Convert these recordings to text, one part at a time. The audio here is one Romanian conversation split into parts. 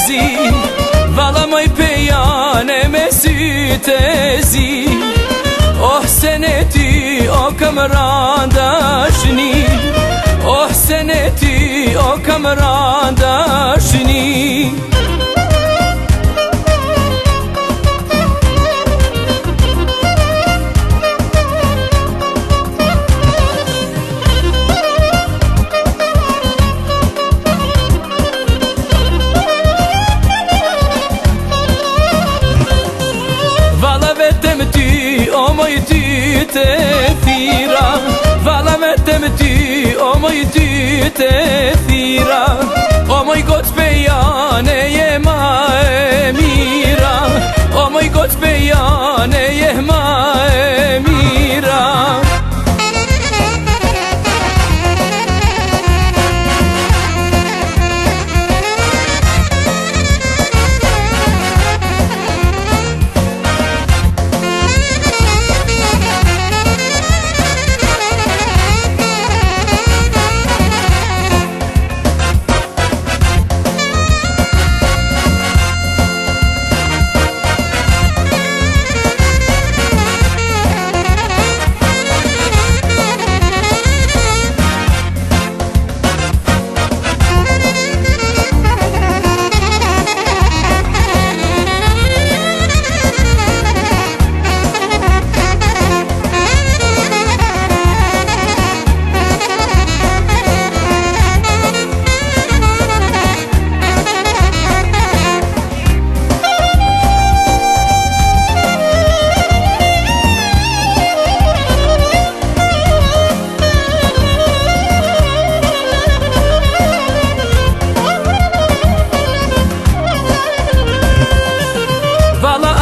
zi, valla moj pejane me sytë e zi. Oh seneti, o kamran dashni, oh seneti, o kamran dashni. O moj ty të thira, valla vetëm ty, o moj ty të thira. O moj goc pejane je ma e mira, o moj goc pejane je ma e mira.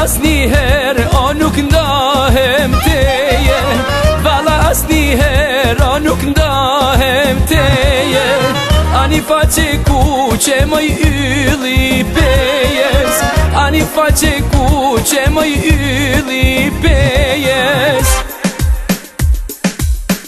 Asniher o nuk ndahem teje, valla asniher o nuk ndahem teje. Ani faqe kuqe moj ylli pejes, ani faqe kuqe moj ylli pejes.